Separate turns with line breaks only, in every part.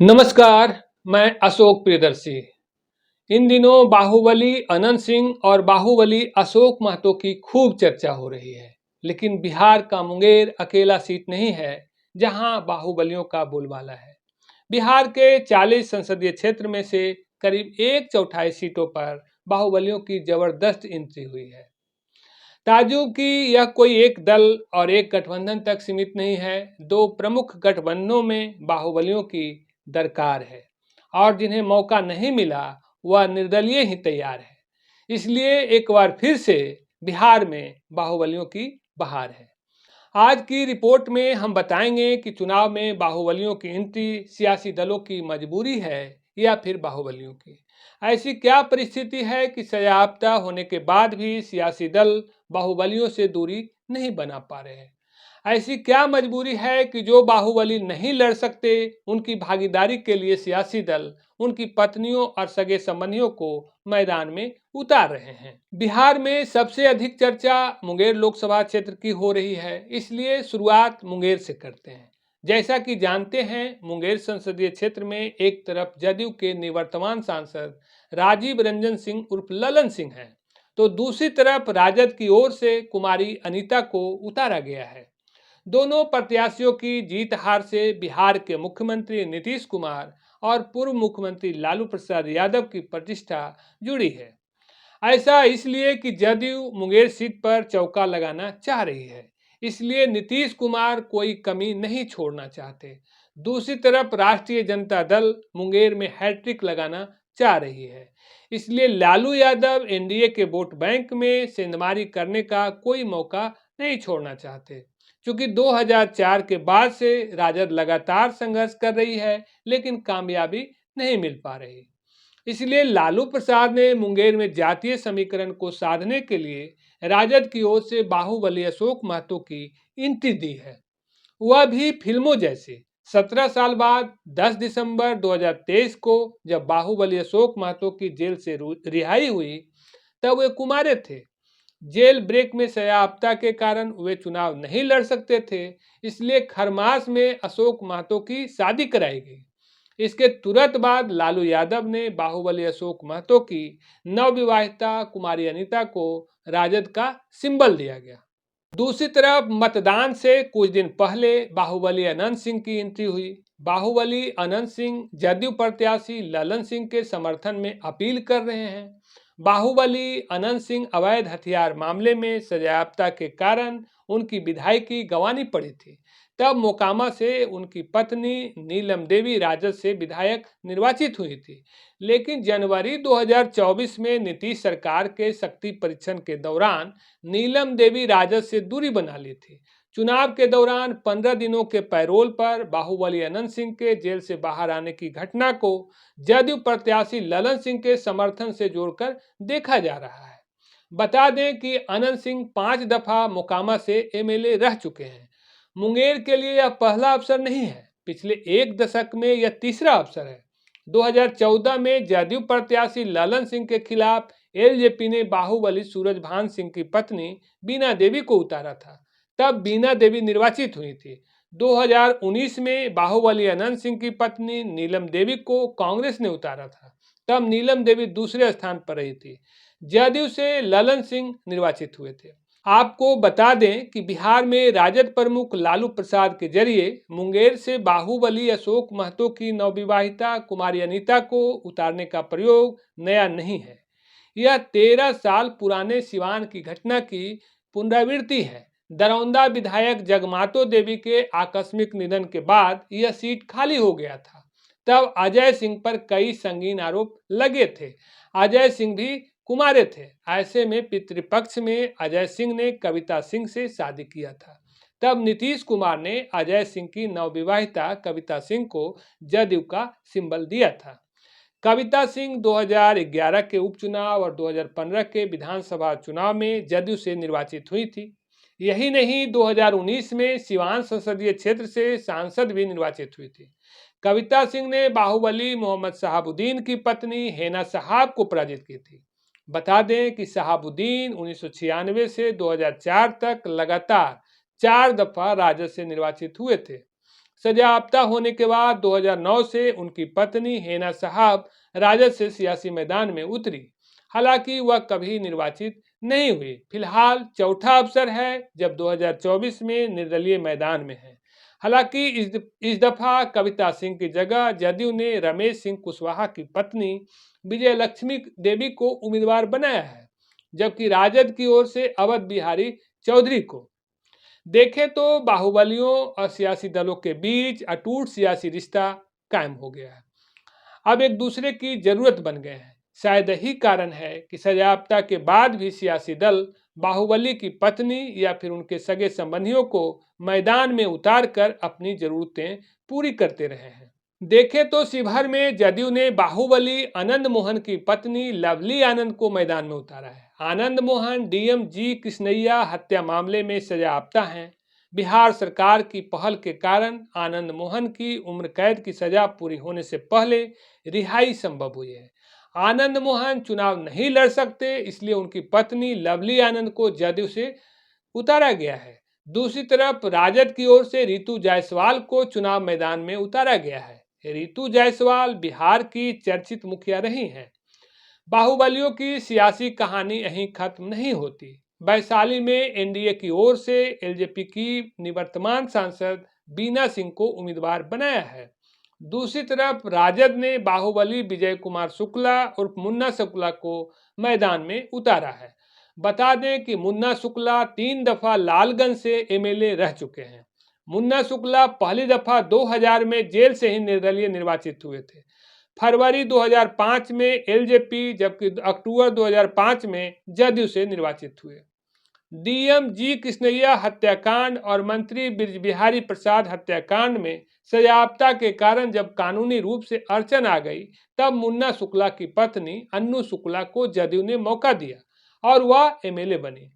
नमस्कार, मैं अशोक प्रियदर्शी। इन दिनों बाहुबली अनंत सिंह और बाहुबली अशोक महतो की खूब चर्चा हो रही है। लेकिन बिहार का मुंगेर अकेला सीट नहीं है जहां बाहुबलियों का बोलबाला है। बिहार के 40 संसदीय क्षेत्र में से करीब एक चौथाई सीटों पर बाहुबलियों की जबरदस्त एंट्री हुई है। ताजुब कि यह कोई एक दल और एक गठबंधन तक सीमित नहीं है। दो प्रमुख गठबंधनों में बाहुबलियों की दरकार है और जिन्हें मौका नहीं मिला वह निर्दलीय ही तैयार है। इसलिए एक बार फिर से बिहार में बाहुबलियों की बहार है। आज की रिपोर्ट में हम बताएंगे कि चुनाव में बाहुबलियों की एंट्री सियासी दलों की मजबूरी है या फिर बाहुबलियों की। ऐसी क्या परिस्थिति है कि सजायाफ्ता होने के बाद भी सियासी दल बाहुबलियों से दूरी नहीं बना पा रहे हैं। ऐसी क्या मजबूरी है कि जो बाहुबली नहीं लड़ सकते उनकी भागीदारी के लिए सियासी दल उनकी पत्नियों और सगे संबंधियों को मैदान में उतार रहे हैं। बिहार में सबसे अधिक चर्चा मुंगेर लोकसभा क्षेत्र की हो रही है, इसलिए शुरुआत मुंगेर से करते हैं। जैसा कि जानते हैं, मुंगेर संसदीय क्षेत्र में एक तरफ जदयू के निवर्तमान सांसद राजीव रंजन सिंह उर्फ ललन सिंह हैं, तो दूसरी तरफ राजद की ओर से कुमारी अनीता को उतारा गया है। दोनों प्रत्याशियों की जीत हार से बिहार के मुख्यमंत्री नीतीश कुमार और पूर्व मुख्यमंत्री लालू प्रसाद यादव की प्रतिष्ठा जुड़ी है। ऐसा इसलिए कि जदयू मुंगेर सीट पर चौका लगाना चाह रही है, इसलिए नीतीश कुमार कोई कमी नहीं छोड़ना चाहते। दूसरी तरफ राष्ट्रीय जनता दल मुंगेर में हैट्रिक लगाना चाह रही है, इसलिए लालू यादव एनडीए के वोट बैंक में सेंधमारी करने का कोई मौका नहीं छोड़ना चाहते। क्योंकि 2004 के बाद से राजद लगातार संघर्ष कर रही है, लेकिन कामयाबी नहीं मिल पा रही। इसलिए लालू प्रसाद ने मुंगेर में जातीय समीकरण को साधने के लिए राजद की ओर से बाहुबली अशोक महतो की एंट्री दी है, वह भी फिल्मों जैसे। 17 साल बाद 10 दिसंबर 2023 को जब बाहुबली अशोक महतो की जेल से रिहाई हुई तब वे कुमारे थे। जेल ब्रेक में सयाहफ्ता के कारण वे चुनाव नहीं लड़ सकते थे, इसलिए खरमास में अशोक महतो की शादी कराई गई। इसके तुरंत बाद लालू यादव ने बाहुबली अशोक महतो की नवविवाहिता कुमारी अनीता को राजद का सिंबल दिया गया। दूसरी तरफ मतदान से कुछ दिन पहले बाहुबली अनंत सिंह की एंट्री हुई। बाहुबली अनंत सिंह जदयू प्रत्याशी ललन सिंह के समर्थन में अपील कर रहे हैं। बाहुबली अनंत सिंह अवैध हथियार मामले में सजायाफ्ता के कारण उनकी विधायकी गंवानी पड़ी थी। तब मोकामा से उनकी पत्नी नीलम देवी राजद से विधायक निर्वाचित हुई थी, लेकिन जनवरी 2024 में नीतीश सरकार के शक्ति परीक्षण के दौरान नीलम देवी राजद से दूरी बना ली थी। चुनाव के दौरान 15 दिनों के पैरोल पर बाहुबली अनंत सिंह के जेल से बाहर आने की घटना को जदयू प्रत्याशी ललन सिंह के समर्थन से जोड़कर देखा जा रहा है। बता दें कि अनंत सिंह 5 दफा मोकामा से एमएलए रह चुके हैं। मुंगेर के लिए यह पहला अवसर नहीं है, पिछले एक दशक में यह तीसरा अवसर है। 2014 में जदयू प्रत्याशी ललन सिंह के खिलाफ एलजेपी ने बाहुबली सूरजभान सिंह की पत्नी बीना देवी को उतारा था, तब बीना देवी निर्वाचित हुई थी। 2019 में बाहुबली अनंत सिंह की पत्नी नीलम देवी को कांग्रेस ने उतारा था, तब नीलम देवी दूसरे स्थान पर रही थी। जदयू से ललन सिंह निर्वाचित हुए थे। आपको बता दें कि बिहार में राजद प्रमुख लालू प्रसाद के जरिए मुंगेर से बाहुबली अशोक महतो की नवविवाहिता कुमारी अनीता को उतारने का प्रयोग नया नहीं है। यह 13 साल पुराने सिवान की घटना की पुनरावृत्ति है। दरौंदा विधायक जगमातो देवी के आकस्मिक निधन के बाद यह सीट खाली हो गया था। तब अजय सिंह पर कई संगीन आरोप लगे थे। अजय सिंह भी कुमारे थे। ऐसे में पितृपक्ष में अजय सिंह ने कविता सिंह से शादी किया था। तब नीतीश कुमार ने अजय सिंह की नवविवाहिता कविता सिंह को जदयू का सिंबल दिया था। कविता सिंह 2011 के उपचुनाव और 2015 के विधानसभा चुनाव में जदयू से निर्वाचित हुई थी। यही नहीं, 2019 में सिवान संसदीय क्षेत्र से सांसद भी निर्वाचित हुई थी। कविता सिंह ने बाहुबली मोहम्मद शहाबुद्दीन की पत्नी हेना साहब को पराजित की थी। बता दें कि शहाबुद्दीन 1996 से 2004 तक लगातार 4 दफा राजद से निर्वाचित हुए थे। सजायाफ्ता होने के बाद 2009 से उनकी पत्नी हेना साहब राजद से सियासी मैदान में उतरी। हालांकि वह कभी निर्वाचित नहीं हुई। फिलहाल चौथा अवसर है जब 2024 में निर्दलीय मैदान में है। हालांकि इस दफा कविता सिंह की जगह जदयू ने रमेश सिंह कुशवाहा की पत्नी विजय लक्ष्मी देवी को उम्मीदवार बनाया है, जबकि राजद की ओर से अवध बिहारी चौधरी को। देखें तो बाहुबलियों और सियासी दलों के बीच अटूट सियासी रिश्ता कायम हो गया है। अब एक दूसरे की जरूरत बन गए हैं। शायद यही कारण है कि सजायाफ्ता के बाद भी सियासी दल बाहुबली की पत्नी या फिर उनके सगे संबंधियों को मैदान में उतार कर अपनी जरूरतें पूरी करते रहे हैं। देखें तो शिवहर में जदयू ने बाहुबली आनंद मोहन की पत्नी लवली आनंद को मैदान में उतारा है। आनंद मोहन डीएम जी कृष्णैया हत्या मामले में सजायाफ्ता हैं। बिहार सरकार की पहल के कारण आनंद मोहन की उम्र कैद की सजा पूरी होने से पहले रिहाई संभव हुई है। आनंद मोहन चुनाव नहीं लड़ सकते, इसलिए उनकी पत्नी लवली आनंद को जदयू से उतारा गया है। दूसरी तरफ राजद की ओर से रितु जायसवाल को चुनाव मैदान में उतारा गया है। रितु जायसवाल बिहार की चर्चित मुखिया रही हैं। बाहुबलियों की सियासी कहानी यहीं खत्म नहीं होती। वैशाली में एनडीए की ओर से एलजेपी की निवर्तमान सांसद बीना सिंह को उम्मीदवार बनाया है। दूसरी तरफ राजद ने बाहुबली विजय कुमार शुक्ला उर्फ मुन्ना शुक्ला को मैदान में उतारा है। बता दें कि मुन्ना शुक्ला 3 दफा लालगंज से एमएलए रह चुके हैं। मुन्ना शुक्ला पहली दफा 2000 में जेल से ही निर्दलीय निर्वाचित हुए थे। फरवरी 2005 में एलजेपी, जबकि अक्टूबर 2005 में जदयू से निर्वाचित हुए। डीएम जी कृष्णैया हत्याकांड और मंत्री बिहारी प्रसाद हत्याकांड में सजायाफ्ता के कारण जब कानूनी रूप से अड़चन आ गई, तब मुन्ना शुक्ला की पत्नी अन्नू शुक्ला को जदयू ने मौका दिया और वह एमएलए बनी।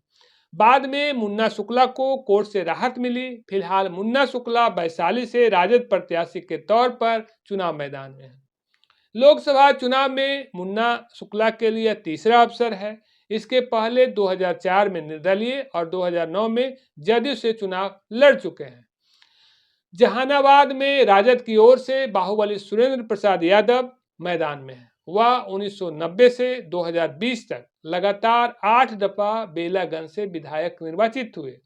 बाद में मुन्ना शुक्ला को कोर्ट से राहत मिली। फिलहाल मुन्ना शुक्ला वैशाली से राजद प्रत्याशी के तौर पर चुनाव मैदान में है। लोकसभा चुनाव में मुन्ना शुक्ला के लिए तीसरा अवसर है। इसके पहले 2004 में निर्दलीय और 2009 में जदयू से चुनाव लड़ चुके हैं। जहानाबाद में राजद की ओर से बाहुबली सुरेंद्र प्रसाद यादव मैदान में है। वह 1990 से 2020 तक लगातार 8 दफा बेलागंज से विधायक निर्वाचित हुए।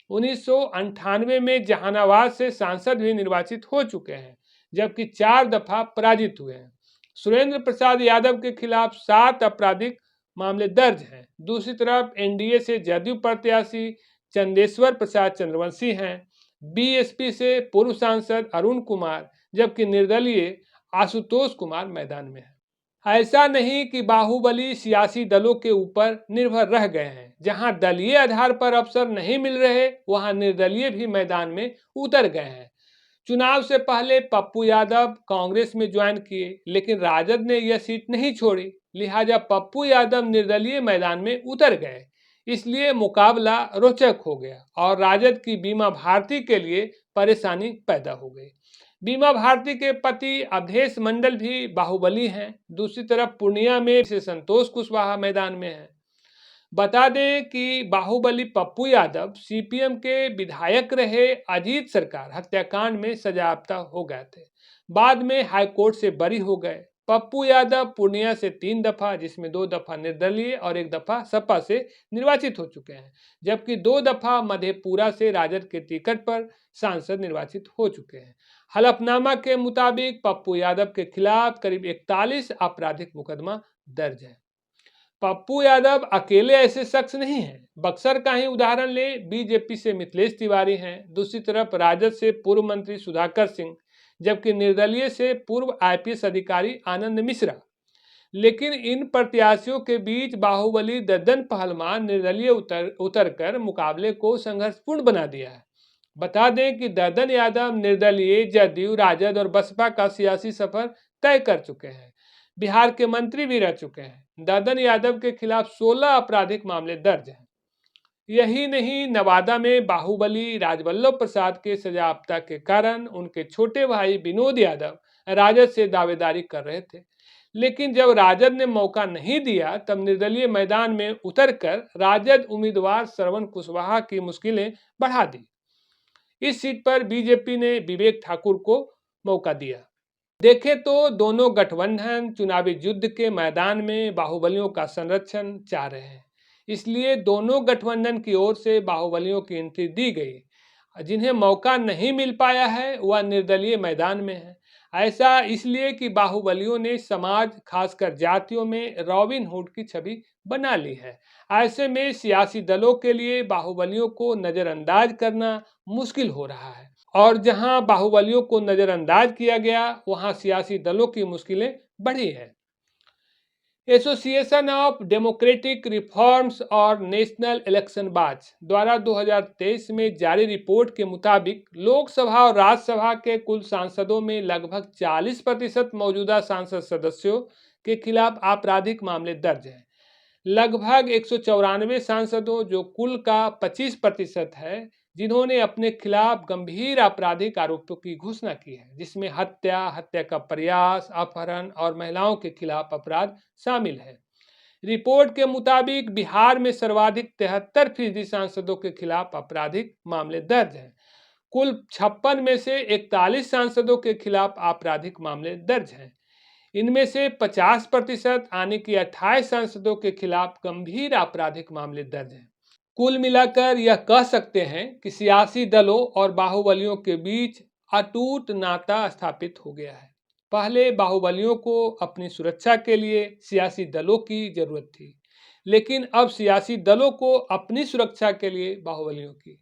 1998 में जहानाबाद से सांसद भी निर्वाचित हो चुके हैं, जबकि 4 दफा पराजित हुए हैं। सुरेंद्र प्रसाद यादव के खिलाफ 7 आपराधिक मामले दर्ज हैं। दूसरी तरफ एनडीए से जदयू प्रत्याशी चंदेश्वर प्रसाद चंद्रवंशी हैं। बीएसपी से पूर्व सांसद अरुण कुमार, जबकि निर्दलीय आशुतोष कुमार मैदान में है। ऐसा नहीं कि बाहुबली सियासी दलों के ऊपर निर्भर रह गए हैं। जहां दलीय आधार पर अवसर नहीं मिल रहे, वहां निर्दलीय भी मैदान में उतर गए हैं। चुनाव से पहले पप्पू यादव कांग्रेस में ज्वाइन किए, लेकिन राजद ने यह सीट नहीं छोड़ी, लिहाजा पप्पू यादव निर्दलीय मैदान में उतर गए। इसलिए मुकाबला रोचक हो गया और राजद की बीमा भारती के लिए परेशानी पैदा हो गई। बीमा भारती के पति अवधेश मंडल भी बाहुबली हैं। दूसरी तरफ पूर्णिया में से संतोष कुशवाहा मैदान में है। बता दें कि बाहुबली पप्पू यादव सीपीएम के विधायक रहे। अजीत सरकार हत्याकांड में सजायाफ्ता हो गए थे, बाद में हाईकोर्ट से बरी हो गए। पप्पू यादव पूर्णिया से 3 दफा, जिसमें 2 दफा निर्दलीय और 1 दफा सपा से निर्वाचित हो चुके हैं, जबकि 2 दफा मधेपुरा से राजद के टिकट पर सांसद निर्वाचित हो चुके हैं। हलफनामा के मुताबिक पप्पू यादव के खिलाफ करीब 41 आपराधिक मुकदमा दर्ज है। पप्पू यादव अकेले ऐसे शख्स नहीं हैं। बक्सर का ही उदाहरण ले, बीजेपी से मिथिलेश तिवारी हैं। दूसरी तरफ राजद से पूर्व मंत्री सुधाकर सिंह, जबकि निर्दलीय से पूर्व आईपीएस अधिकारी आनंद मिश्रा। लेकिन इन प्रत्याशियों के बीच बाहुबली दद्दन पहलवान निर्दलीय उतरकर मुकाबले को संघर्षपूर्ण बना दिया है। बता दें कि दद्दन यादव निर्दलीय, जदयू, राजद और बसपा का सियासी सफर तय कर चुके हैं। बिहार के मंत्री भी रह चुके हैं। दद्दन यादव के खिलाफ 16 आपराधिक मामले दर्ज हैं। यही नहीं, नवादा में बाहुबली राजवल्लभ प्रसाद के सजायाफ्ता के कारण उनके छोटे भाई विनोद यादव राजद से दावेदारी कर रहे थे, लेकिन जब राजद ने मौका नहीं दिया, तब निर्दलीय मैदान में उतरकर राजद उम्मीदवार श्रवण कुशवाहा की मुश्किलें बढ़ा दी। इस सीट पर बीजेपी ने विवेक ठाकुर को मौका दिया। देखें तो दोनों गठबंधन चुनावी युद्ध के मैदान में बाहुबलियों का संरक्षण चाह रहे हैं, इसलिए दोनों गठबंधन की ओर से बाहुबलियों की एंट्री दी गई। जिन्हें मौका नहीं मिल पाया है वह निर्दलीय मैदान में है। ऐसा इसलिए कि बाहुबलियों ने समाज खासकर जातियों में रॉबिन हुड की छवि बना ली है। ऐसे में सियासी दलों के लिए बाहुबलियों को नजरअंदाज करना मुश्किल हो रहा है, और जहां बाहुबलियों को नजरअंदाज किया गया वहां सियासी दलों की मुश्किलें बढ़ी हैं। एसोसिएशन ऑफ डेमोक्रेटिक रिफॉर्म्स और नेशनल इलेक्शन वाच द्वारा 2023 में जारी रिपोर्ट के मुताबिक लोकसभा और राज्यसभा के कुल सांसदों में लगभग 40% मौजूदा सांसद सदस्यों के खिलाफ आपराधिक मामले दर्ज हैं। लगभग 194 सांसदों, जो कुल का 25% है, जिन्होंने अपने खिलाफ गंभीर आपराधिक आरोपों की घोषणा की है, जिसमें हत्या, हत्या का प्रयास, अपहरण और महिलाओं के खिलाफ अपराध शामिल है। रिपोर्ट के मुताबिक बिहार में सर्वाधिक 73% सांसदों के खिलाफ आपराधिक मामले दर्ज हैं। कुल 56 में से 41 सांसदों के खिलाफ आपराधिक मामले दर्ज हैं। इनमें से 50% यानी कि 28 सांसदों के खिलाफ गंभीर आपराधिक मामले दर्ज हैं। कुल मिलाकर यह कह सकते हैं कि सियासी दलों और बाहुबलियों के बीच अटूट नाता स्थापित हो गया है। पहले बाहुबलियों को अपनी सुरक्षा के लिए सियासी दलों की जरूरत थी, लेकिन अब सियासी दलों को अपनी सुरक्षा के लिए बाहुबलियों की।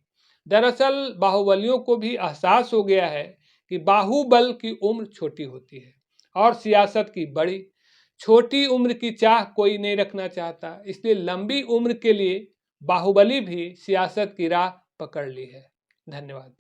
दरअसल बाहुबलियों को भी एहसास हो गया है कि बाहुबल की उम्र छोटी होती है और सियासत की बड़ी। छोटी उम्र की चाह कोई नहीं रखना चाहता, इसलिए लंबी उम्र के लिए बाहुबली भी सियासत की राह पकड़ ली है। धन्यवाद।